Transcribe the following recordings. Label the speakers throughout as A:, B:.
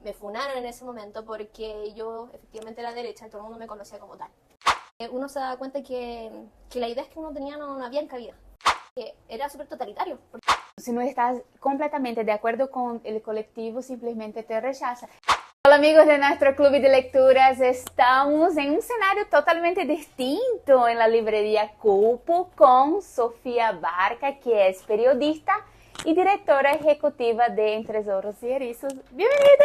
A: me funaron en ese momento porque yo efectivamente era derecha y todo el mundo me conocía como tal. Uno se da cuenta que la idea es que uno tenía no había cabida, que era súper totalitario.
B: Si no estás completamente de acuerdo con el colectivo, simplemente te rechaza. Hola amigos de nuestro club de lecturas, estamos en un escenario totalmente distinto en la librería Cupo con Sofía Barca, que es periodista y directora ejecutiva de Entre Oros y Erizos. ¡Bienvenida!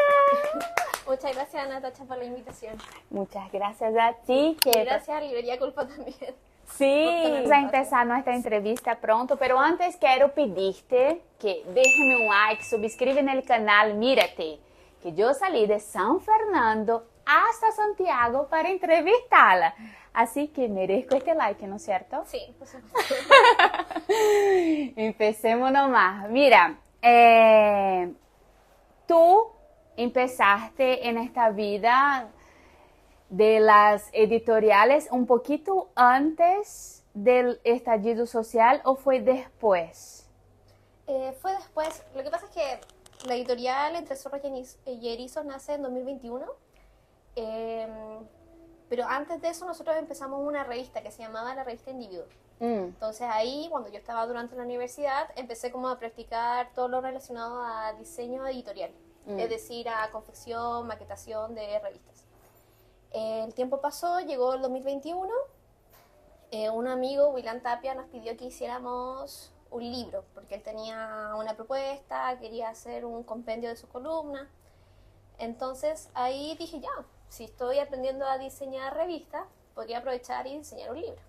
A: Muchas gracias, Natacha, por la invitación.
B: Muchas gracias a ti.
A: Y gracias a Librería Culpa también.
B: Sí, vamos a empezar nuestra entrevista pronto, pero antes quiero pedirte que déjame un like, suscríbete en el canal, mírate, que yo salí de San Fernando hasta Santiago para entrevistarla. Así que merezco este like, ¿no es cierto?
A: Sí, por supuesto.
B: Empecemos nomás. Mira, tú empezaste en esta vida de las editoriales un poquito antes del estallido social o fue después?
A: Fue después. Lo que pasa es que la editorial Entre Zorros y Erizos nace en 2021. Pero antes de eso nosotros empezamos una revista que se llamaba la revista Individuo. Entonces ahí, cuando yo estaba durante la universidad, empecé como a practicar todo lo relacionado a diseño editorial. Es decir, a confección, maquetación de revistas. El tiempo pasó, llegó el 2021. Un amigo, Willan Tapia, nos pidió que hiciéramos un libro, porque él tenía una propuesta, quería hacer un compendio de sus columnas. Entonces ahí dije, ya, si estoy aprendiendo a diseñar revistas, podría aprovechar y diseñar un libro.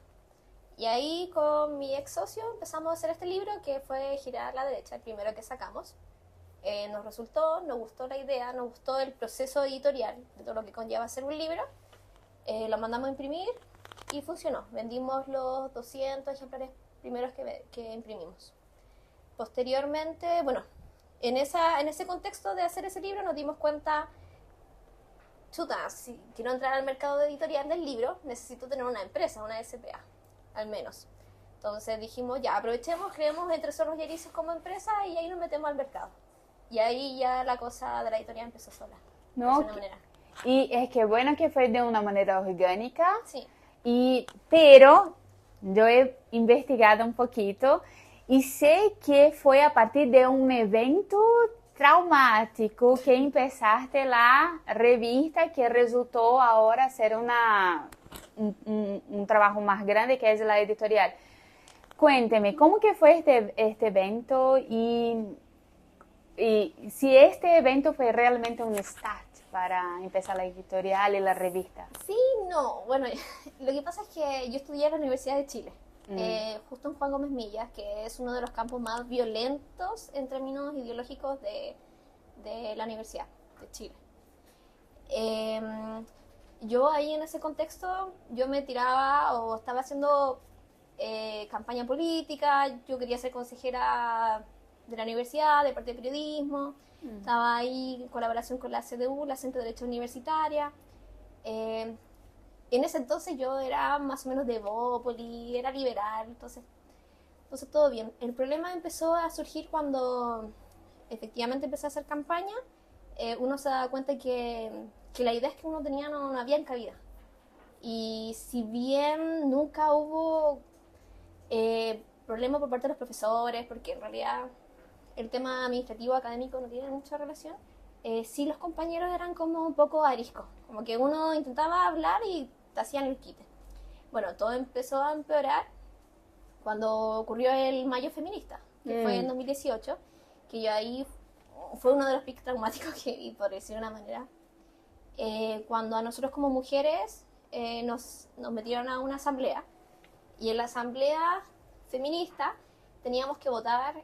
A: Y ahí con mi ex socio empezamos a hacer este libro, que fue Girar a la Derecha, el primero que sacamos. Nos resultó, nos gustó la idea, nos gustó el proceso editorial de todo lo que conlleva hacer un libro. Lo mandamos a imprimir y funcionó. Vendimos los 200 ejemplares primeros que imprimimos. Posteriormente, bueno, en ese contexto de hacer ese libro nos dimos cuenta, chuta, si quiero entrar al mercado editorial del libro, necesito tener una empresa, una SPA, al menos. Entonces dijimos, ya, aprovechemos, creemos Entre Zorros y Erizos como empresa y ahí nos metemos al mercado. Y ahí ya la cosa de la editorial empezó sola.
B: No,
A: de alguna manera.
B: y es que bueno que fue de una manera orgánica,
A: Sí.
B: Pero yo he investigado un poquito y sé que fue a partir de un evento traumático que empezaste la revista que resultó ahora ser un trabajo más grande que es la editorial. Cuénteme, ¿cómo que fue este evento y si este evento fue realmente un start para empezar la editorial y la revista?
A: Sí, no. Bueno, lo que pasa es que yo estudié en la Universidad de Chile, justo en Juan Gómez Millas, que es uno de los campos más violentos en términos ideológicos de la Universidad de Chile. Yo ahí en ese contexto, yo me tiraba o estaba haciendo campaña política, yo quería ser consejera de la universidad, de parte de periodismo, estaba ahí en colaboración con la CDU, la Centro de Derecho Universitaria. En ese entonces yo era más o menos de Bópoli, era liberal, entonces todo bien. El problema empezó a surgir cuando efectivamente empecé a hacer campaña. Uno se da cuenta que la idea es que uno tenía no había cabida. Y si bien nunca hubo problema por parte de los profesores, porque en realidad el tema administrativo académico no tiene mucha relación, sí los compañeros eran como un poco ariscos, como que uno intentaba hablar y te hacían el quite. Bueno, todo empezó a empeorar cuando ocurrió el Mayo Feminista, que fue en 2018, que yo ahí fue uno de los pics traumáticos que vi, por decirlo de una manera. Cuando a nosotros como mujeres nos metieron a una asamblea, y en la asamblea feminista teníamos que votar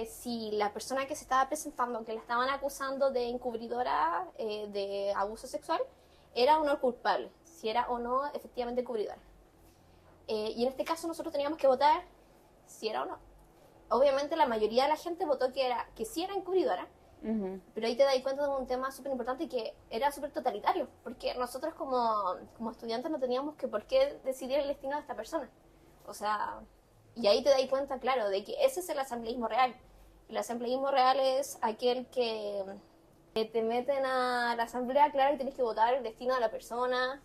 A: si la persona que se estaba presentando, que la estaban acusando de encubridora de abuso sexual, era o no culpable, si era o no efectivamente encubridora. Y en este caso nosotros teníamos que votar si era o no. Obviamente la mayoría de la gente votó que sí era encubridora, pero ahí te das cuenta de un tema súper importante, que era súper totalitario, porque nosotros como estudiantes no teníamos que por qué decidir el destino de esta persona. O sea, y ahí te das cuenta, claro, de que ese es el asambleísmo real. El asambleísmo real es aquel que te meten a a la asamblea, claro, y tenés que votar el destino de la persona.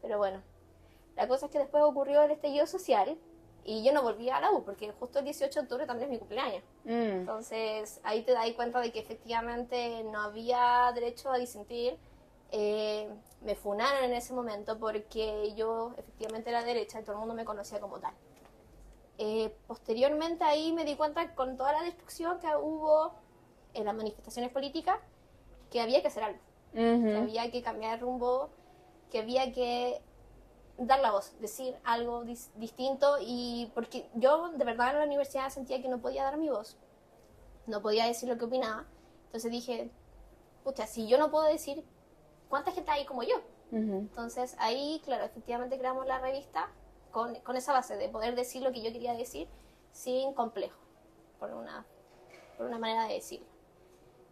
A: Pero bueno, la cosa es que después ocurrió el estallido social y yo no volví a la U porque justo el 18 de octubre también es mi cumpleaños. Entonces ahí te das cuenta de que efectivamente no había derecho a disentir. Me funaron en ese momento porque yo efectivamente era derecha y todo el mundo me conocía como tal. Posteriormente ahí me di cuenta con toda la destrucción que hubo en las manifestaciones políticas que había que hacer algo, que había que cambiar el rumbo, que había que dar la voz, decir algo distinto, y porque yo de verdad en la universidad sentía que no podía dar mi voz, no podía decir lo que opinaba. Entonces dije, pucha, si yo no puedo decir, ¿cuánta gente hay como yo? Entonces ahí, claro, efectivamente creamos la revista con esa base de poder decir lo que yo quería decir sin complejo, por una manera de decirlo.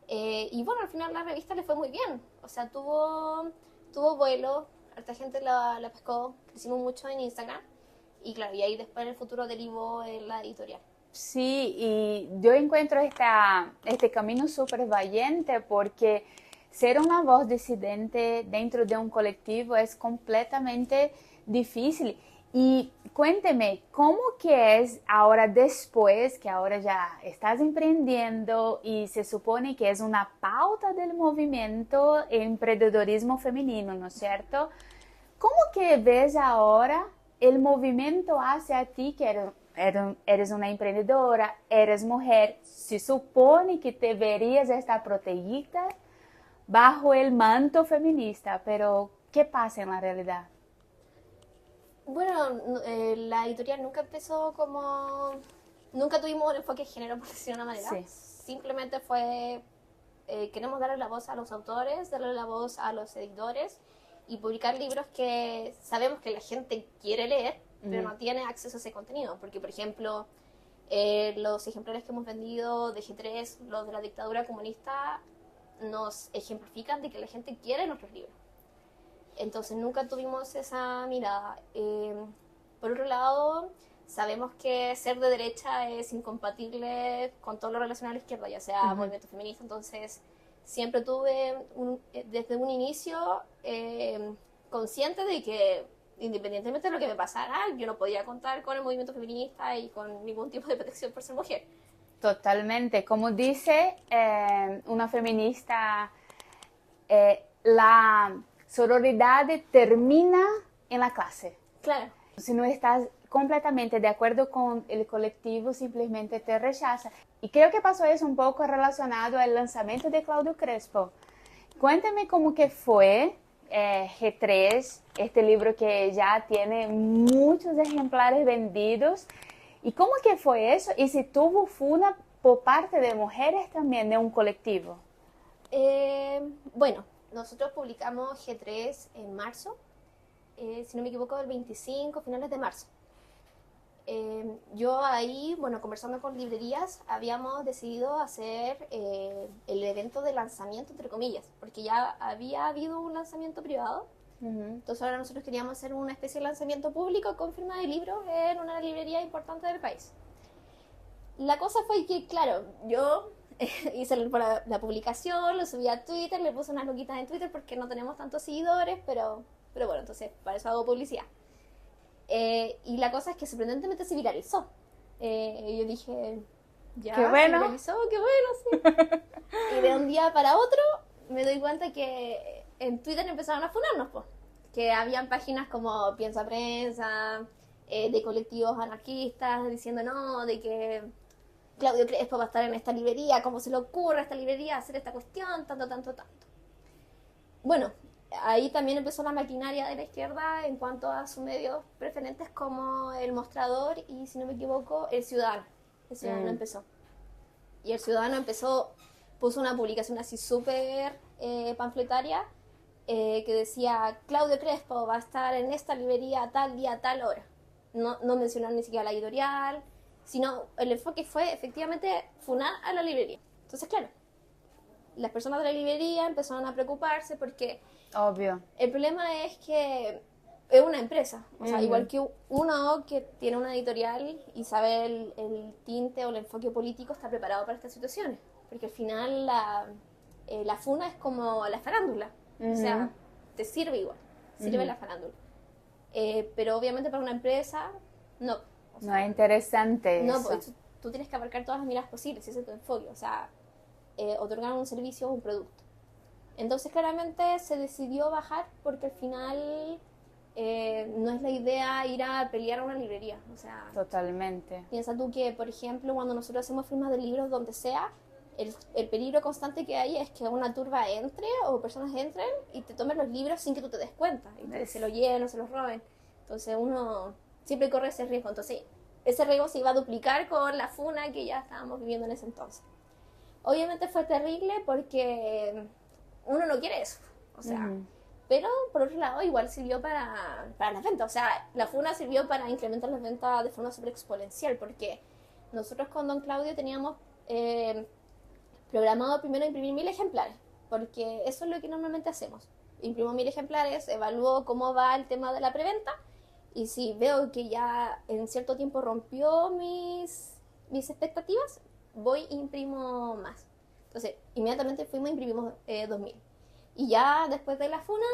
A: Y bueno, al final la revista le fue muy bien, o sea, tuvo vuelo, harta gente la pescó, crecimos mucho en Instagram, y claro, y ahí después en el futuro derivó en la editorial.
B: Sí, y yo encuentro este camino súper valiente porque ser una voz disidente dentro de un colectivo es completamente difícil. Y cuénteme, ¿cómo que es ahora después que ahora ya estás emprendiendo y se supone que es una pauta del movimiento emprendedorismo femenino, ¿no es cierto? ¿Cómo que ves ahora el movimiento hacia ti que eres una emprendedora, eres mujer? Se supone que deberías estar protegida bajo el manto feminista, pero ¿qué pasa en la realidad?
A: Bueno, la editorial nunca empezó como... Nunca tuvimos un enfoque de género, por decirlo de una manera.
B: Sí.
A: Simplemente fue... queremos darle la voz a los autores, darle la voz a los editores y publicar libros que sabemos que la gente quiere leer, pero no tiene acceso a ese contenido. Porque, por ejemplo, los ejemplares que hemos vendido de G3, los de la dictadura comunista, nos ejemplifican de que la gente quiere nuestros libros. Entonces nunca tuvimos esa mirada. Por otro lado, sabemos que ser de derecha es incompatible con todo lo relacionado a la izquierda, ya sea movimiento feminista. Entonces siempre tuve desde un inicio consciente de que independientemente de lo que me pasara, yo no podía contar con el movimiento feminista y con ningún tipo de protección por ser mujer.
B: Totalmente. Como dice una feminista, la sororidad termina en la clase.
A: Claro.
B: Si no estás completamente de acuerdo con el colectivo, simplemente te rechaza. Y creo que pasó eso un poco relacionado al lanzamiento de Claudio Crespo. Cuéntame cómo que fue G3, este libro que ya tiene muchos ejemplares vendidos. ¿Y cómo que fue eso? Y si tuvo funa por parte de mujeres también, de un colectivo.
A: Bueno, nosotros publicamos G3 en marzo, si no me equivoco, el 25, finales de marzo. Yo ahí, bueno, conversando con librerías, habíamos decidido hacer el evento de lanzamiento, entre comillas, porque ya había habido un lanzamiento privado. Entonces ahora nosotros queríamos hacer una especie de lanzamiento público con firma de libros en una librería importante del país. La cosa fue que, claro, yo hice la publicación, lo subí a Twitter, le puse unas loquitas en Twitter porque no tenemos tantos seguidores, pero bueno, entonces para eso hago publicidad. Y la cosa es que sorprendentemente se viralizó. Yo dije, ya,
B: qué bueno.
A: Se viralizó, qué bueno, sí. Y de un día para otro me doy cuenta que en Twitter empezaron a funarnos, pues. Que habían páginas como Piensa Prensa, de colectivos anarquistas, diciendo no, de que Claudio Crespo va a estar en esta librería, ¿cómo se le ocurre a esta librería hacer esta cuestión? Tanto. Bueno, ahí también empezó la maquinaria de la izquierda en cuanto a sus medios preferentes como El Mostrador y, si no me equivoco, El Ciudadano. El Ciudadano empezó. Y El Ciudadano puso una publicación así súper panfletaria que decía Claudio Crespo va a estar en esta librería tal día, tal hora. No mencionaron ni siquiera la editorial, sino el enfoque fue efectivamente funar a la librería. Entonces, claro, las personas de la librería empezaron a preocuparse porque
B: obvio,
A: el problema es que es una empresa, o sea, igual que uno que tiene una editorial y sabe el tinte o el enfoque político, está preparado para estas situaciones, porque al final la funa es como la farándula. O sea, te sirve igual, sirve la farándula. Pero obviamente para una empresa, no. O sea,
B: no es interesante
A: no,
B: eso.
A: porque tú tienes que abarcar todas las miradas posibles, ese es tu enfoque. O sea, otorgar un servicio o un producto. Entonces claramente se decidió bajar porque al final no es la idea ir a pelear a una librería. O sea,
B: Totalmente.
A: piensa tú que, por ejemplo, cuando nosotros hacemos firmas de libros donde sea, el peligro constante que hay es que una turba entre o personas entren y te tomen los libros sin que tú te des cuenta. Y se los lleven o se los roben. Entonces uno siempre corre ese riesgo. Entonces ese riesgo se iba a duplicar con la funa que ya estábamos viviendo en ese entonces. Obviamente fue terrible porque uno no quiere eso. O sea, pero por otro lado igual sirvió para las ventas. O sea, la funa sirvió para incrementar las ventas de forma súper exponencial porque nosotros con Don Claudio teníamos programado primero imprimir 1000 ejemplares, porque eso es lo que normalmente hacemos. Imprimo 1000 ejemplares, evalúo cómo va el tema de la preventa y si veo que ya en cierto tiempo rompió mis expectativas, voy e imprimo más. Entonces, inmediatamente fuimos e imprimimos 2000. Y ya después de la funa,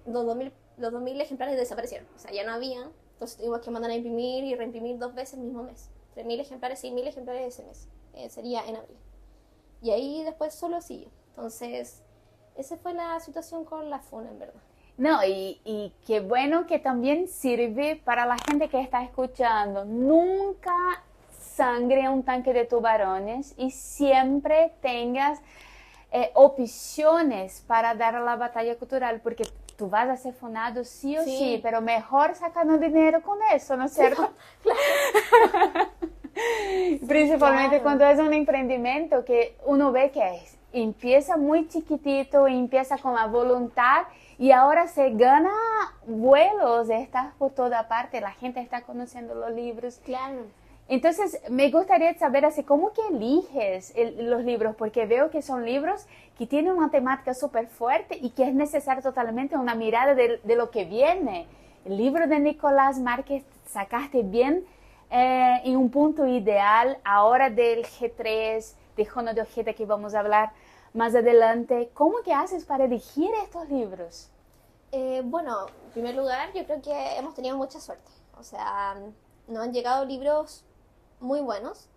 A: los 2000 ejemplares desaparecieron. O sea, ya no habían. Entonces tuvimos que mandar a imprimir y reimprimir 2 veces el mismo mes. 3000 ejemplares, 6000 ejemplares ese mes. Sería en abril. Y ahí después solo siguió. Entonces, esa fue la situación con la funa, en verdad.
B: No, y qué bueno que también sirve para la gente que está escuchando. Nunca sangre un tanque de tubarones y siempre tengas opciones para dar a la batalla cultural, porque tú vas a ser funado sí o sí, pero mejor sacando dinero con eso, ¿no es cierto?
A: Claro.
B: Principalmente
A: claro.
B: cuando es un emprendimiento que uno ve que empieza muy chiquitito, empieza con la voluntad y ahora se gana vuelos, estás por toda parte, la gente está conociendo los libros.
A: Claro.
B: Entonces, me gustaría saber así, ¿cómo que eliges los libros? Porque veo que son libros que tienen una temática súper fuerte y que es necesario totalmente una mirada de lo que viene. El libro de Nicolás Márquez sacaste bien en un punto ideal, ahora del G3, de Jono de Ojeda, que vamos a hablar más adelante. ¿Cómo que haces para elegir estos libros?
A: Bueno, en primer lugar, yo creo que hemos tenido mucha suerte. O sea, nos han llegado libros muy buenos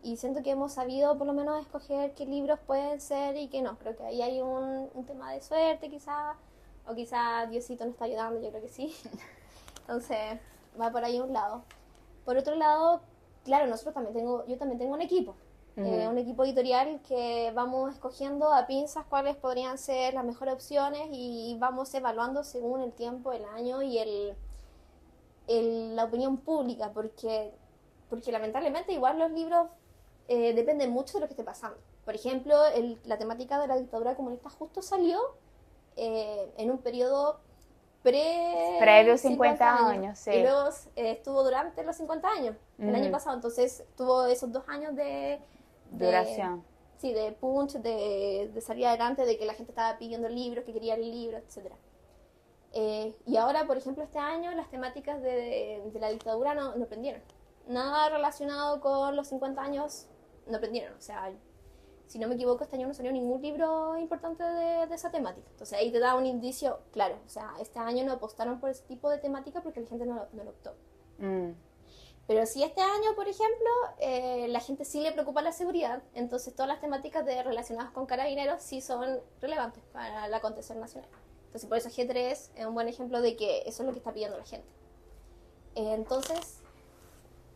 A: y siento que hemos sabido por lo menos escoger qué libros pueden ser y qué no. Creo que ahí hay un tema de suerte quizá, o quizá Diosito nos está ayudando, yo creo que sí. Entonces va por ahí un lado. Por otro lado, claro, yo también tengo un equipo. Un equipo editorial que vamos escogiendo a pinzas cuáles podrían ser las mejores opciones y vamos evaluando según el tiempo, el año y la opinión pública, porque lamentablemente igual los libros dependen mucho de lo que esté pasando. Por ejemplo, la temática de la dictadura comunista justo salió en un periodo
B: previo 50 años, sí.
A: Y luego estuvo durante los 50 años, el año pasado. Entonces tuvo esos 2 años de
B: duración.
A: Sí, de punch, de salir adelante, de que la gente estaba pidiendo libros, que quería el libro, etc. Y ahora, por ejemplo, este año las temáticas de la dictadura no prendieron. Nada relacionado con los 50 años no prendieron. O sea, si no me equivoco, este año no salió ningún libro importante de esa temática. Entonces ahí te da un indicio claro. O sea, este año no apostaron por ese tipo de temática porque la gente no lo optó. Pero si este año, por ejemplo, la gente sí le preocupa la seguridad, entonces todas las temáticas relacionadas con carabineros sí son relevantes para el acontecer nacional. Entonces por eso G3 es un buen ejemplo de que eso es lo que está pidiendo la gente. Entonces,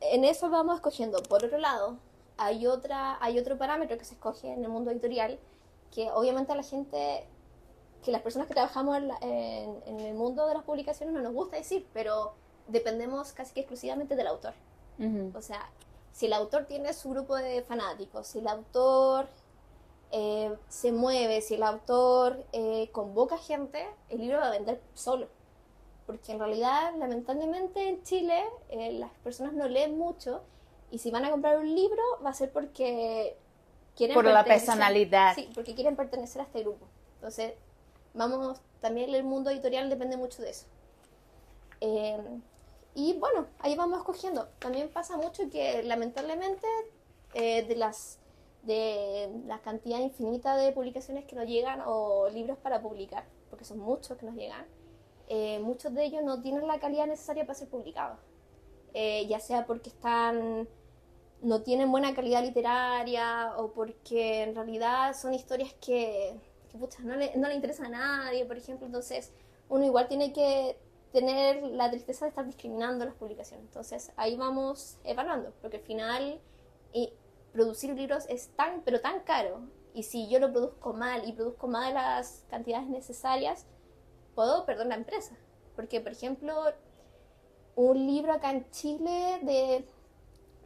A: en eso vamos escogiendo. Por otro lado, hay otro parámetro que se escoge en el mundo editorial, que obviamente a la gente, que las personas que trabajamos en el mundo de las publicaciones no nos gusta decir, pero dependemos casi que exclusivamente del autor. O sea, si el autor tiene su grupo de fanáticos, si el autor se mueve, si el autor convoca gente, el libro va a vender solo. Porque en realidad, lamentablemente en Chile, las personas no leen mucho y si van a comprar un libro va a ser porque quieren
B: por la personalidad.
A: Sí, porque quieren pertenecer a este grupo. Entonces, también el mundo editorial depende mucho de eso. Y bueno, ahí vamos escogiendo. También pasa mucho que lamentablemente de las de la cantidad infinita de publicaciones que nos llegan o libros para publicar, porque son muchos que nos llegan, muchos de ellos no tienen la calidad necesaria para ser publicados. Ya sea porque no tienen buena calidad literaria o porque en realidad son historias que pucha, no le interesan a nadie, por ejemplo. Entonces uno igual tiene que tener la tristeza de estar discriminando las publicaciones. Entonces ahí vamos evaluando, porque al final producir libros es tan caro, y si yo lo produzco mal y produzco mal las cantidades necesarias, puedo perder la empresa. Porque, por ejemplo, un libro acá en Chile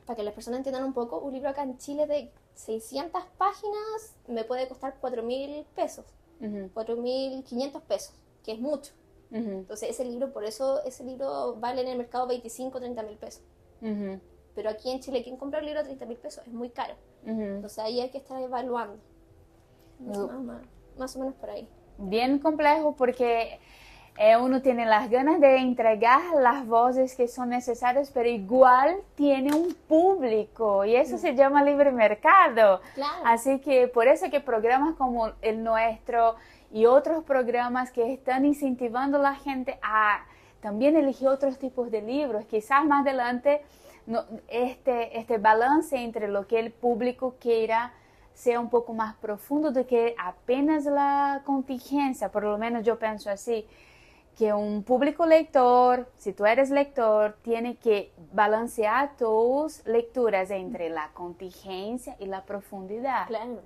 A: para que las personas entiendan un poco, un libro acá en Chile de 600 páginas me puede costar 4.000 pesos, 4.500 pesos, que es mucho. Entonces ese libro vale en el mercado 25, 30.000 pesos. Pero aquí en Chile, ¿quién compra un libro de 30.000 pesos? Es muy caro. Entonces ahí hay que estar evaluando. Más o menos por ahí.
B: Bien complejo porque uno tiene las ganas de entregar las voces que son necesarias, pero igual tiene un público y eso se llama libre mercado.
A: Claro.
B: Así que por eso que programas como el nuestro y otros programas que están incentivando a la gente a también elegir otros tipos de libros, quizás más adelante este balance entre lo que el público quiera sea un poco más profundo de que apenas la contingencia, por lo menos yo pienso así, que un público lector, si tú eres lector, tiene que balancear tus lecturas entre la contingencia y la profundidad.
A: Claro.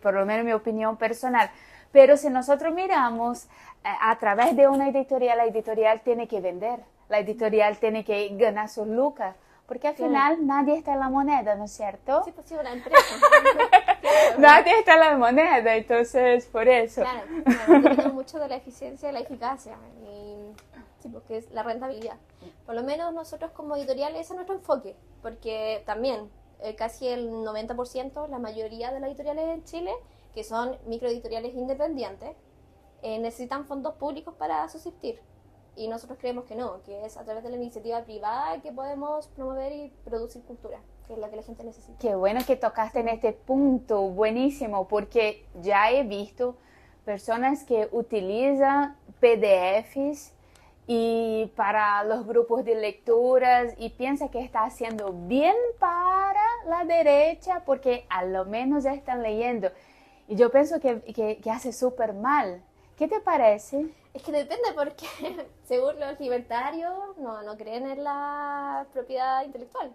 B: Por lo menos mi opinión personal. Pero si nosotros miramos a través de una editorial, la editorial tiene que vender, la editorial tiene que ganar sus lucas, porque al final nadie está en la moneda, ¿no es cierto?
A: Sí, pues sí, una empresa.
B: Claro, nadie está en la moneda, entonces por eso.
A: Claro, depende mucho de la eficiencia y la eficacia, sí, porque es la rentabilidad. Por lo menos nosotros como editorial ese es nuestro enfoque, porque también casi el 90%, la mayoría de las editoriales en Chile, que son microeditoriales independientes, necesitan fondos públicos para subsistir. Y nosotros creemos que no, que es a través de la iniciativa privada que podemos promover y producir cultura, que es la que la gente necesita.
B: Qué bueno que tocaste en este punto, buenísimo, porque ya he visto personas que utilizan PDFs y para los grupos de lecturas y piensa que está haciendo bien para la derecha porque a lo menos ya están leyendo. Y yo pienso que hace súper mal. ¿Qué te parece?
A: Es que depende porque, según los libertarios, no creen en la propiedad intelectual.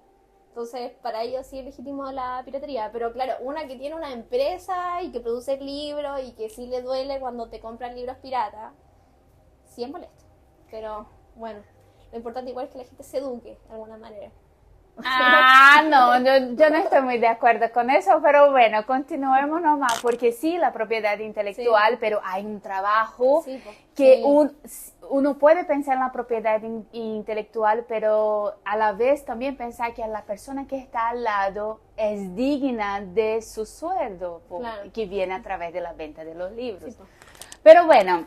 A: Entonces, para ellos sí es legítimo la piratería. Pero claro, una que tiene una empresa y que produce libros y que sí le duele cuando te compran libros piratas, sí es molesto. Pero, bueno, lo importante igual es que la gente se eduque de alguna manera.
B: No, yo no estoy muy de acuerdo con eso, pero bueno, continuemos nomás, porque sí, la propiedad intelectual, sí, pero hay un trabajo que uno puede pensar en la propiedad intelectual, pero a la vez también pensar que la persona que está al lado es digna de su sueldo, claro, que viene a través de la venta de los libros. Sí, pero bueno,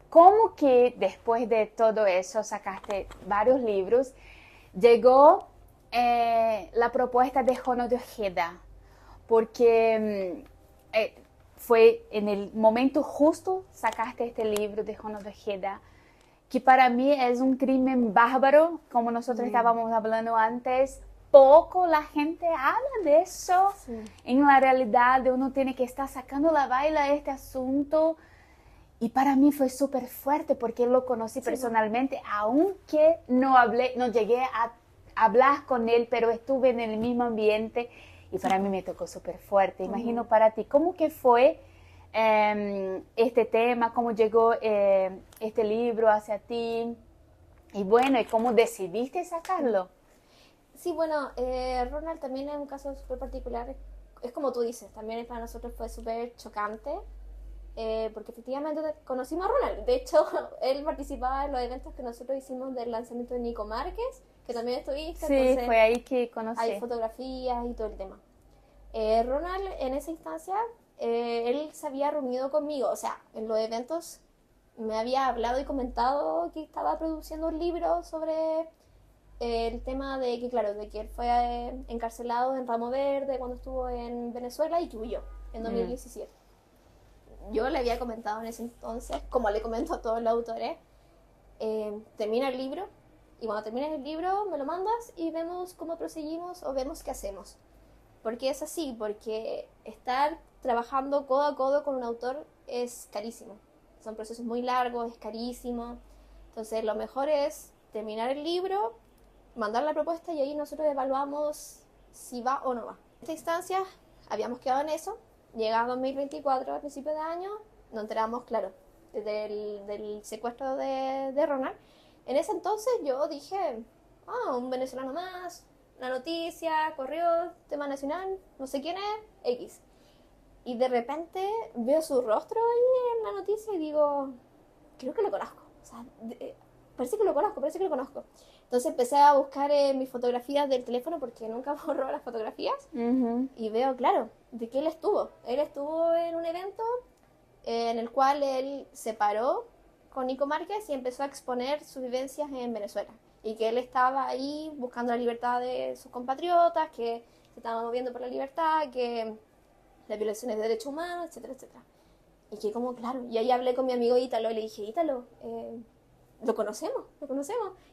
B: ¿cómo que después de todo eso sacaste varios libros? Llegó la propuesta de Jono de Ojeda, porque fue en el momento justo sacaste este libro de Jono de Ojeda, que para mí es un crimen bárbaro, como nosotros estábamos hablando antes. Poco la gente habla de eso. Sí. En la realidad uno tiene que estar sacando la baila de este asunto. Y para mí fue súper fuerte porque lo conocí personalmente, aunque no llegué a hablar con él, pero estuve en el mismo ambiente y para mí me tocó súper fuerte. Imagino para ti, ¿cómo que fue este tema? ¿Cómo llegó este libro hacia ti? Y bueno, ¿y cómo decidiste sacarlo?
A: Sí, bueno, Ronald también es un caso súper particular. Es como tú dices, también para nosotros fue súper chocante. Porque efectivamente conocimos a Ronald. De hecho, él participaba en los eventos que nosotros hicimos del lanzamiento de Nico Márquez, que también estuviste.
B: Sí, entonces, fue ahí que conocí.
A: Hay fotografías y todo el tema. Ronald, en esa instancia, él se había reunido conmigo, o sea, en los eventos me había hablado y comentado que estaba produciendo un libro sobre el tema de que, claro, de que él fue encarcelado en Ramo Verde cuando estuvo en Venezuela y que huyó en 2017. Yo le había comentado en ese entonces, como le comento a todos los autores, termina el libro y cuando termines el libro me lo mandas y vemos cómo proseguimos o vemos qué hacemos. Porque es así, porque estar trabajando codo a codo con un autor es carísimo. Son procesos muy largos, es carísimo. Entonces lo mejor es terminar el libro, mandar la propuesta y ahí nosotros evaluamos si va o no va. En esta instancia habíamos quedado en eso. Llega 2024, a principios de año, nos enteramos, claro, del secuestro de Ronald. En ese entonces yo dije, un venezolano más, la noticia, corrió, tema nacional, no sé quién es, X. Y de repente veo su rostro ahí en la noticia y digo, creo que lo conozco. O sea, parece que lo conozco. Entonces empecé a buscar mis fotografías del teléfono porque nunca borró las fotografías. Y veo, claro, de que él estuvo. Él estuvo en un evento en el cual él se paró con Nico Márquez y empezó a exponer sus vivencias en Venezuela. Y que él estaba ahí buscando la libertad de sus compatriotas, que se estaban moviendo por la libertad, que las violaciones de derechos humanos, etcétera, etcétera. Y que como, claro, y ahí hablé con mi amigo Ítalo y le dije, Ítalo, lo conocemos.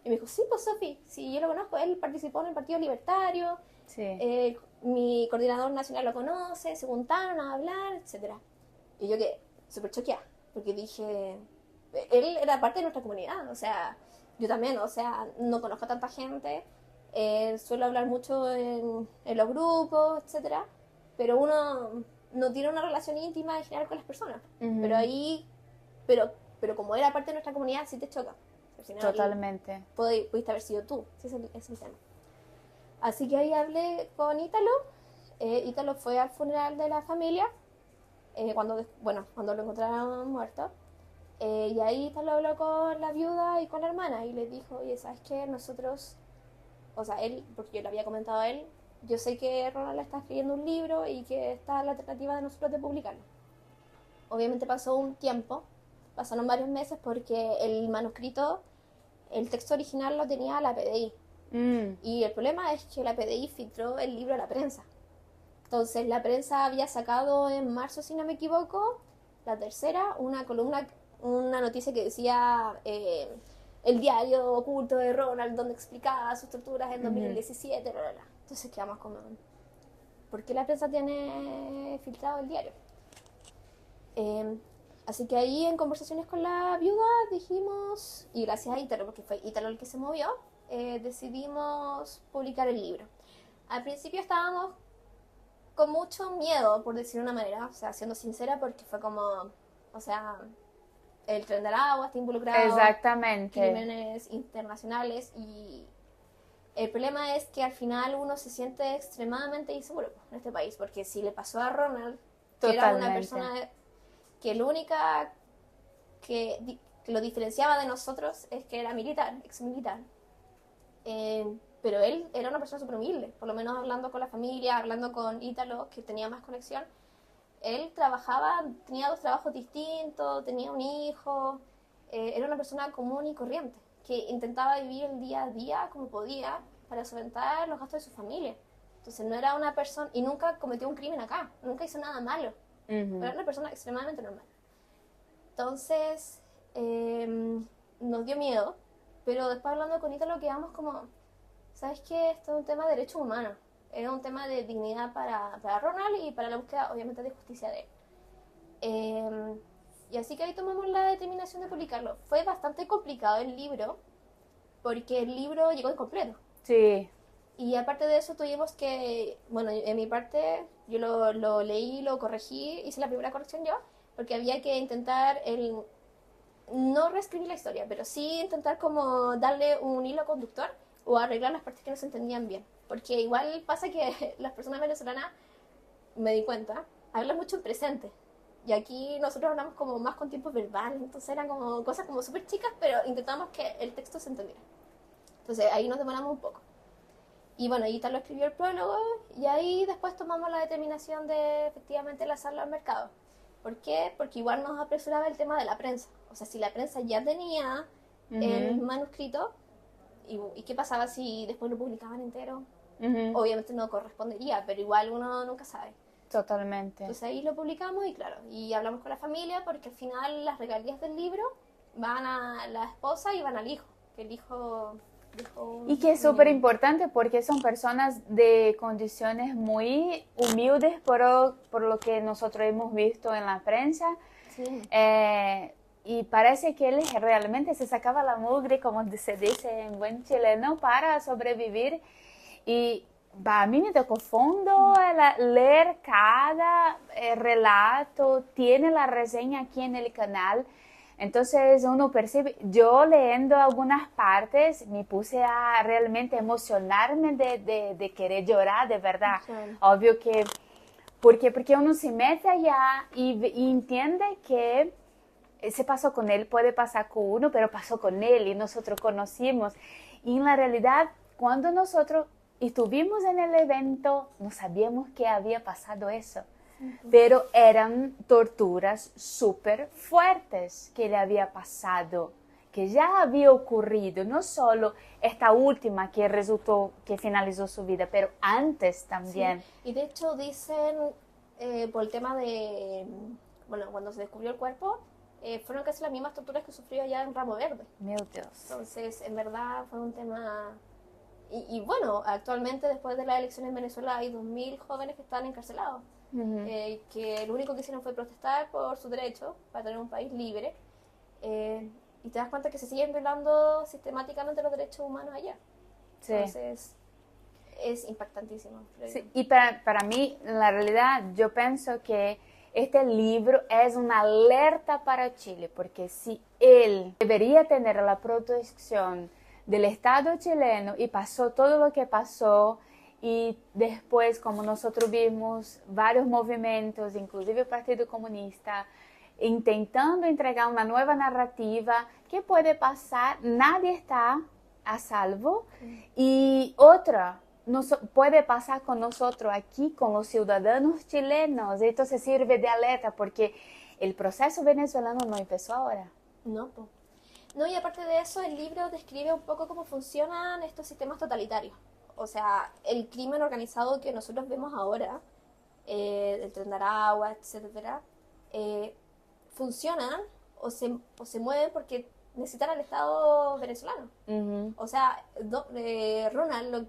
A: Y me dijo, sí, pues Sofi, sí, yo lo conozco, él participó en el Partido Libertario,
B: Sí.
A: Mi coordinador nacional lo conoce, se juntaron a hablar, etcétera. Y yo quedé súper choqueada, porque dije, él era parte de nuestra comunidad, o sea, yo también, o sea, no conozco a tanta gente, suelo hablar mucho en los grupos, etcétera, pero uno no tiene una relación íntima en general con las personas. Pero ahí, pero como era parte de nuestra comunidad, sí te choca. Al final,
B: Totalmente.
A: Pudiste haber sido tú, ese es el tema. Así que ahí hablé con Ítalo. Ítalo fue al funeral de la familia, cuando lo encontraron muerto. Y ahí Ítalo habló con la viuda y con la hermana y les dijo, oye, ¿sabes qué? Nosotros, o sea, él, porque yo le había comentado a él, yo sé que Ronald está escribiendo un libro y que está la alternativa de nosotros de publicarlo. Obviamente pasó un tiempo, pasaron varios meses porque el manuscrito, el texto original lo tenía la PDI. Y el problema es que la PDI filtró el libro a la prensa. Entonces la prensa había sacado en marzo, si no me equivoco, la tercera, una columna, una noticia que decía el diario oculto de Ronald, donde explicaba sus torturas en 2017, bla, bla, bla. Entonces quedamos como, ¿por qué la prensa tiene filtrado el diario? Así que ahí en conversaciones con la viuda dijimos, y gracias a Ítalo, porque fue Ítalo el que se movió, decidimos publicar el libro. Al principio estábamos con mucho miedo, por decir una manera, o sea, siendo sincera, porque fue como, o sea, el Tren de Aragua está involucrado,
B: Exactamente.
A: crímenes internacionales, y el problema es que al final uno se siente extremadamente inseguro en este país, porque si le pasó a Ronald, que era una persona que la única que lo diferenciaba de nosotros es que era militar, ex-militar, pero él era una persona súper humilde, por lo menos hablando con la familia, hablando con Ítalo, que tenía más conexión. Él trabajaba, tenía 2 trabajos distintos, tenía un hijo, era una persona común y corriente, que intentaba vivir el día a día como podía para solventar los gastos de su familia. Entonces no era una persona, y nunca cometió un crimen acá, nunca hizo nada malo, pero era una persona extremadamente normal. Entonces nos dio miedo, pero después hablando con Ítalo quedamos como, ¿sabes qué? Esto es un tema de derechos humanos, es un tema de dignidad para Ronald y para la búsqueda, obviamente, de justicia de él. Y así que ahí tomamos la determinación de publicarlo. Fue bastante complicado el libro, porque el libro llegó incompleto.
B: Sí.
A: Y aparte de eso tuvimos que, bueno, en mi parte, yo lo leí, lo corregí, hice la primera corrección yo, porque había que intentar no reescribir la historia, pero sí intentar como darle un hilo conductor o arreglar las partes que no se entendían bien. Porque igual pasa que las personas venezolanas, me di cuenta, hablan mucho en presente. Y aquí nosotros hablamos como más con tiempo verbal, entonces eran como cosas como súper chicas, pero intentamos que el texto se entendiera. Entonces ahí nos demoramos un poco. Y bueno, Ítalo escribió el prólogo y ahí después tomamos la determinación de efectivamente lanzarlo al mercado. ¿Por qué? Porque igual nos apresuraba el tema de la prensa. O sea, si la prensa ya tenía el manuscrito ¿Y qué pasaba si después lo publicaban entero?
B: Ujú.
A: Obviamente no correspondería, pero igual uno nunca sabe.
B: Totalmente.
A: Entonces ahí lo publicamos y claro, y hablamos con la familia porque al final las regalías del libro van a la esposa y van al hijo, que el hijo dejó
B: Y que es súper importante porque son personas de condiciones muy humildes por lo que nosotros hemos visto en la prensa.
A: Sí.
B: Y parece que él realmente se sacaba la mugre, como se dice en buen chileno, para sobrevivir. Y a mí me tocó fondo leer cada relato, tiene la reseña aquí en el canal. Entonces uno percibe, yo leyendo algunas partes me puse a realmente emocionarme de querer llorar, de verdad.
A: Claro.
B: Obvio que, porque uno se mete allá y entiende que se pasó con él, puede pasar con uno, pero pasó con él y nosotros conocimos. Y en la realidad, cuando nosotros estuvimos en el evento, no sabíamos que había pasado eso. Pero eran torturas súper fuertes que le había pasado, que ya había ocurrido, no solo esta última que resultó, que finalizó su vida, pero antes también.
A: Sí. Y de hecho dicen, por el tema de, bueno, cuando se descubrió el cuerpo, fueron casi las mismas torturas que sufrió allá en Ramo Verde.
B: Meu Dios.
A: Entonces, en verdad fue un tema... Y bueno, actualmente después de las elecciones en Venezuela hay 2.000 jóvenes que están encarcelados. Que lo único que hicieron fue protestar por su derecho para tener un país libre, y te das cuenta que se siguen violando sistemáticamente los derechos humanos allá.
B: Sí.
A: Entonces es impactantísimo.
B: Sí, y para mí, en la realidad, yo pienso que este libro es una alerta para Chile, porque si él debería tener la protección del Estado chileno y pasó todo lo que pasó, y después, como nosotros vimos, varios movimientos, inclusive el Partido Comunista, intentando entregar una nueva narrativa, ¿qué puede pasar? Nadie está a salvo. Y otra, puede pasar con nosotros aquí, con los ciudadanos chilenos. Entonces sirve de alerta porque el proceso venezolano no empezó ahora.
A: No, po. No, y aparte de eso, el libro describe un poco cómo funcionan estos sistemas totalitarios. O sea, el crimen organizado que nosotros vemos ahora, el Tren de Aragua, etcétera, funcionan o se mueven porque necesitan al Estado venezolano. O sea, Ronald,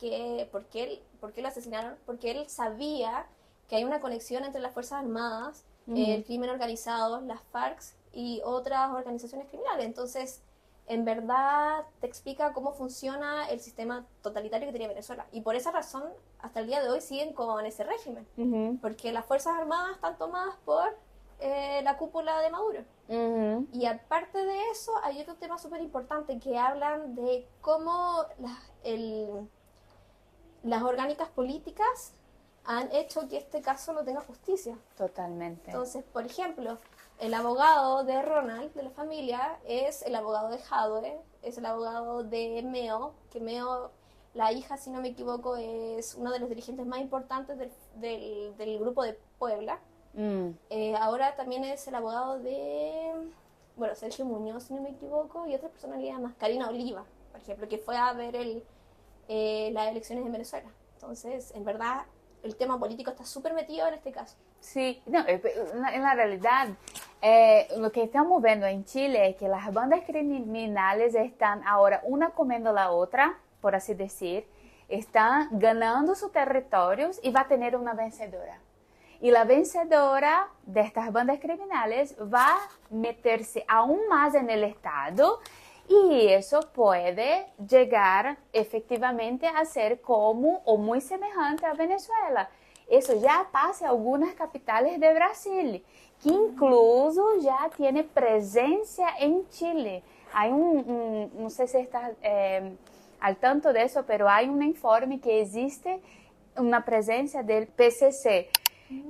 A: ¿por qué lo asesinaron? Porque él sabía que hay una conexión entre las Fuerzas Armadas, el crimen organizado, las FARC y otras organizaciones criminales. Entonces, en verdad te explica cómo funciona el sistema totalitario que tenía Venezuela. Y por esa razón, hasta el día de hoy siguen con ese régimen. Porque las Fuerzas Armadas están tomadas por la cúpula de Maduro. Y aparte de eso, hay otro tema súper importante que hablan de cómo las orgánicas políticas han hecho que este caso no tenga justicia.
B: Totalmente.
A: Entonces, por ejemplo, el abogado de Ronald, de la familia, es el abogado de Jadwe, es el abogado de Meo, que Meo, la hija, si no me equivoco, es uno de los dirigentes más importantes del grupo de Puebla. Ahora también es el abogado de, bueno, Sergio Muñoz, si no me equivoco, y otra personalidad más, Karina Oliva, por ejemplo, que fue a ver las elecciones en Venezuela. Entonces, en verdad, el tema político está súper metido en este caso.
B: Sí, no, en la realidad, lo que estamos viendo en Chile es que las bandas criminales están ahora una comiendo la otra, por así decir, están ganando sus territorios y va a tener una vencedora. Y la vencedora de estas bandas criminales va a meterse aún más en el Estado y eso puede llegar efectivamente a ser como o muy semejante a Venezuela. Eso ya pasa en algunas capitales de Brasil, que incluso ya tiene presencia en Chile. Hay no sé si estás al tanto de eso, pero hay un informe que existe una presencia del PCC,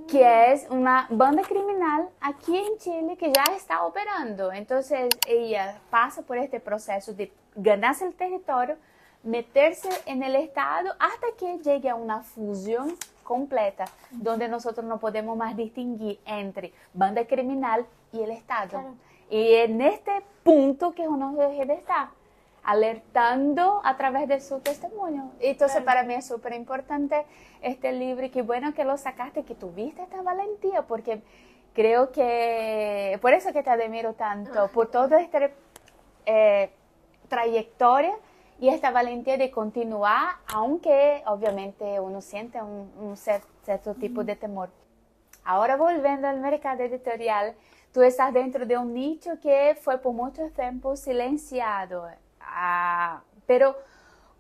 B: que es una banda criminal aquí en Chile que ya está operando. Entonces ella pasa por este proceso de ganarse el territorio, meterse en el Estado hasta que llegue a una fusión completa, donde nosotros no podemos más distinguir entre banda criminal y el Estado. Claro. Y en este punto que uno debe de estar. alertando a través de su testimonio. Entonces,
A: Claro.
B: para mí es súper importante este libro y qué bueno que lo sacaste, que tuviste esta valentía, porque creo que, por eso que te admiro tanto, por toda esta trayectoria y esta valentía de continuar, aunque obviamente uno siente un cierto tipo de temor. Ahora volviendo al mercado editorial, tú estás dentro de un nicho que fue por mucho tiempo silenciado. Pero,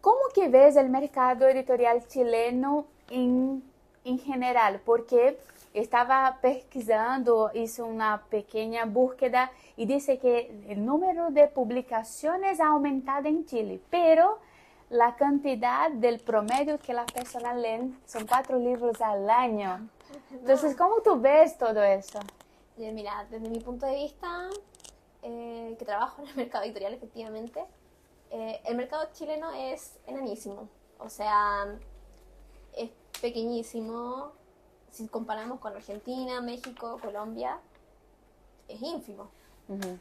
B: ¿cómo que ves el mercado editorial chileno en general? Porque estaba pesquisando, hice una pequeña búsqueda y dice que el número de publicaciones ha aumentado en Chile, pero la cantidad del promedio que las personas leen son 4 libros al año. Entonces, ¿cómo tú ves todo eso?
A: Mira, desde mi punto de vista, que trabajo en el mercado editorial efectivamente, el mercado chileno es enanísimo, o sea, es pequeñísimo. Si comparamos con Argentina, México, Colombia, es ínfimo.
B: Uh-huh.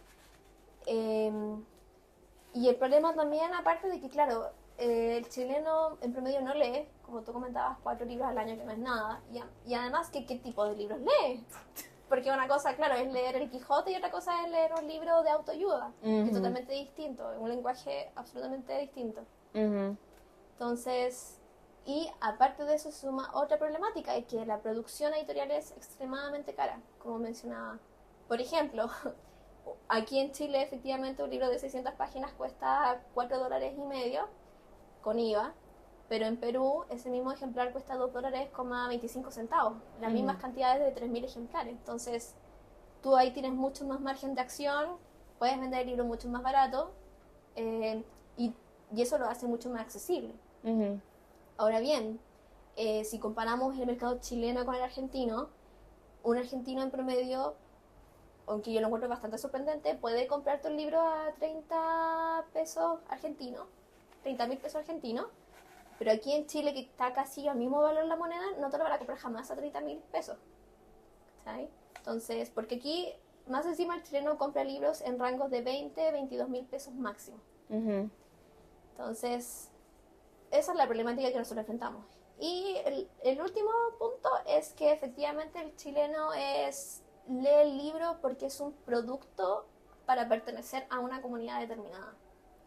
A: Y el problema también, aparte de que, claro, el chileno en promedio no lee, como tú comentabas, 4 libros al año, que no es nada. Y además, ¿qué tipo de libros lee? Porque una cosa, claro, es leer El Quijote y otra cosa es leer un libro de autoayuda, que es totalmente distinto, es un lenguaje absolutamente distinto.
B: Uh-huh.
A: Entonces, y aparte de eso se suma otra problemática, es que la producción editorial es extremadamente cara, como mencionaba. Por ejemplo, aquí en Chile efectivamente un libro de 600 páginas cuesta $4.50 con IVA, pero en Perú ese mismo ejemplar cuesta $2.25, las mismas cantidades de 3.000 ejemplares. Entonces, tú ahí tienes mucho más margen de acción, puedes vender el libro mucho más barato, y eso lo hace mucho más accesible.
B: Uh-huh.
A: Ahora bien, si comparamos el mercado chileno con el argentino, un argentino en promedio, aunque yo lo encuentro bastante sorprendente, puede comprarte un libro a 30 pesos argentinos, 30.000 pesos argentinos, pero aquí en Chile, que está casi al mismo valor la moneda, no te lo van a comprar jamás a 30.000 pesos. ¿Sabes? Entonces, porque aquí, más encima, el chileno compra libros en rangos de 20, 22.000 pesos máximo.
B: Uh-huh.
A: Entonces, esa es la problemática que nosotros enfrentamos. Y el último punto es que efectivamente el chileno lee el libro porque es un producto para pertenecer a una comunidad determinada.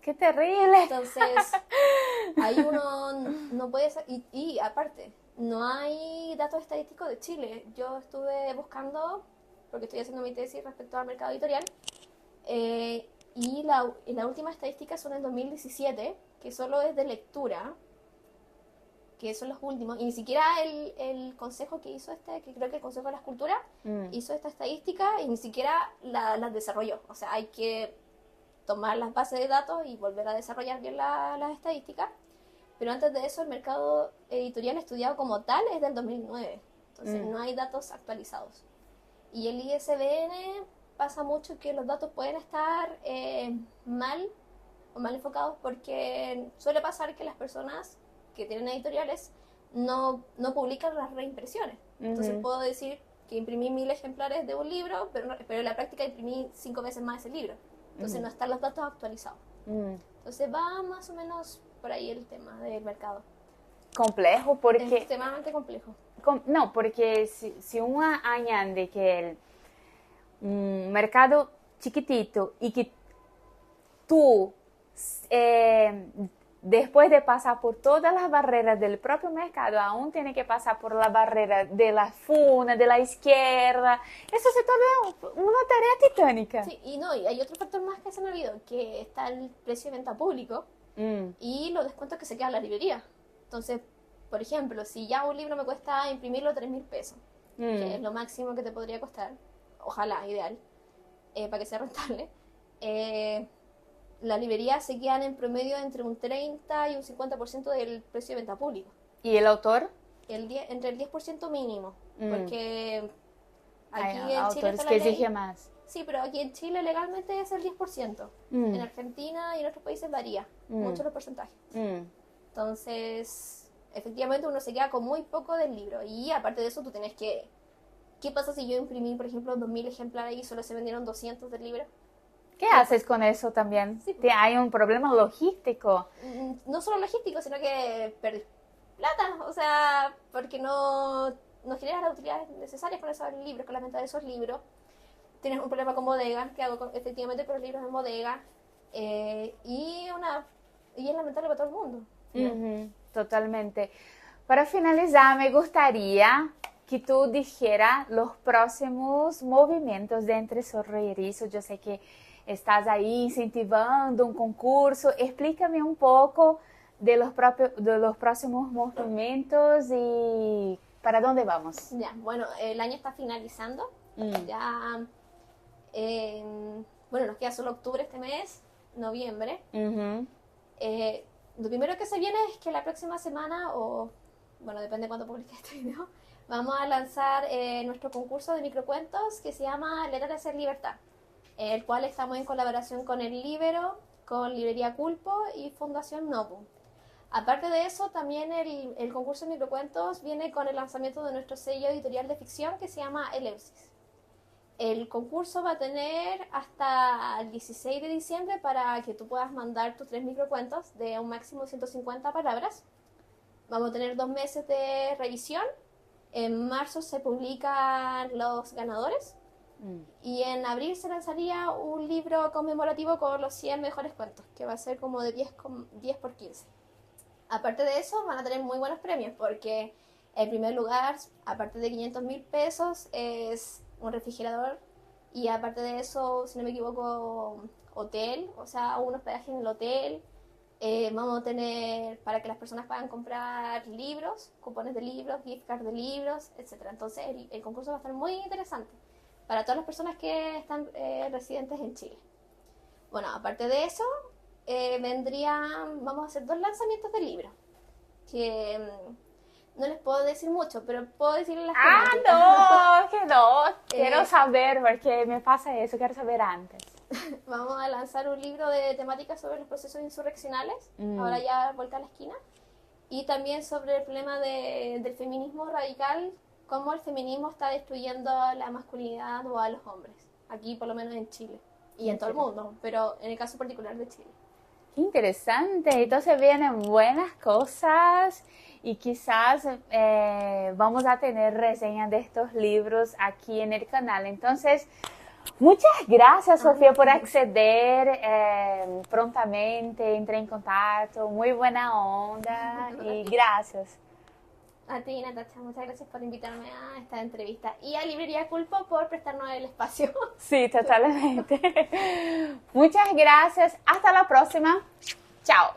B: ¡Qué terrible!
A: Entonces, ahí uno no puede... Y aparte, no hay datos estadísticos de Chile. Yo estuve buscando, porque estoy haciendo mi tesis respecto al mercado editorial, y la última estadística son en 2017, que solo es de lectura, que son los últimos, y ni siquiera el consejo que hizo que creo que el Consejo de las Culturas hizo esta estadística y ni siquiera la desarrolló. O sea, hay que tomar las bases de datos y volver a desarrollar bien las estadísticas. Pero antes de eso, el mercado editorial estudiado como tal es del 2009. Entonces, no hay datos actualizados. Y el ISBN pasa mucho que los datos pueden estar mal enfocados, porque suele pasar que las personas que tienen editoriales no publican las reimpresiones. Entonces puedo decir que imprimí 1.000 ejemplares de un libro, pero en la práctica imprimí 5 veces más ese libro. Entonces no están los datos actualizados. Entonces va más o menos por ahí el tema del mercado.
B: Complejo porque...
A: Es extremadamente complejo.
B: No, porque si uno añade que un mercado chiquitito y que tú, después de pasar por todas las barreras del propio mercado, aún tiene que pasar por la barrera de la FUNA, de la izquierda, eso se torna una tarea titánica.
A: Sí, y hay otro factor más que se me olvidó, que está el precio de venta público y los descuentos que se quedan en la librería. Entonces, por ejemplo, si ya un libro me cuesta imprimirlo 3.000 pesos, que es lo máximo que te podría costar, ojalá, ideal, para que sea rentable, las librerías se quedan en promedio entre un 30 y un 50% del precio de venta público.
B: ¿Y el autor?
A: Entre el 10% mínimo, porque aquí
B: Hay
A: en Chile
B: autores
A: está
B: que
A: la ley.
B: exigen más.
A: Sí, pero aquí en Chile legalmente es el 10%. En Argentina y en otros países varía mucho los porcentajes. Entonces, efectivamente uno se queda con muy poco del libro. Y aparte de eso, tú tenés que... ¿Qué pasa si yo imprimí, por ejemplo, 2.000 ejemplares y solo se vendieron 200 del libro?
B: ¿Qué haces con eso también?
A: Sí.
B: ¿Hay un problema logístico?
A: No solo logístico, sino que perdí plata, o sea, porque no generas las utilidades necesarias con esos libros, con la venta de esos libros. Tienes un problema con bodega, que hago efectivamente con los libros en bodega, y es lamentable para todo el mundo.
B: Ujú, totalmente. Para finalizar, me gustaría que tú dijeras los próximos movimientos de Entre Sorroerizo. Yo sé que estás ahí incentivando un concurso. Explícame un poco de los próximos movimientos y para dónde vamos.
A: Ya, bueno, el año está finalizando. Ya, bueno, nos queda solo octubre este mes, noviembre.
B: Ujú.
A: Lo primero que se viene es que la próxima semana, o bueno, depende de cuándo publique este video, vamos a lanzar nuestro concurso de microcuentos que se llama Leer a Ser Libertad, el cual estamos en colaboración con el Libero, con Librería Culpo y Fundación Nobu. Aparte de eso, también el concurso de microcuentos viene con el lanzamiento de nuestro sello editorial de ficción que se llama Eleusis. El concurso va a tener hasta el 16 de diciembre para que tú puedas mandar tus 3 microcuentos de un máximo de 150 palabras. Vamos a tener 2 meses de revisión. En marzo se publican los ganadores. Y en abril se lanzaría un libro conmemorativo con los 100 mejores cuentos, que va a ser como de 10 por 15. Aparte de eso, van a tener muy buenos premios, porque el primer lugar, aparte de 500.000 pesos, es un refrigerador. Y aparte de eso, si no me equivoco, hotel, o sea, un hospedaje en el hotel. Vamos a tener para que las personas puedan comprar libros, cupones de libros, gift cards de libros, etc. Entonces, el concurso va a estar muy interesante para todas las personas que están residentes en Chile. Bueno, aparte de eso, vamos a hacer 2 lanzamientos de libros, que no les puedo decir mucho, pero puedo decirles las temáticas.
B: No, que no. Quiero saber, porque me pasa eso, quiero saber antes.
A: Vamos a lanzar un libro de temáticas sobre los procesos insurreccionales, ahora ya vuelta a la esquina, y también sobre el problema del feminismo radical, cómo el feminismo está destruyendo la masculinidad o a los hombres, aquí por lo menos en Chile, y en todo el mundo, pero en el caso particular de Chile.
B: Qué interesante, entonces vienen buenas cosas y quizás vamos a tener reseñas de estos libros aquí en el canal. Entonces, muchas gracias, Sofía, por acceder prontamente, entré en contacto, muy buena onda y gracias.
A: A ti, Natacha, muchas gracias por invitarme a esta entrevista y a Librería Culpo por prestarnos el espacio.
B: Sí, totalmente. Muchas gracias, hasta la próxima, chao.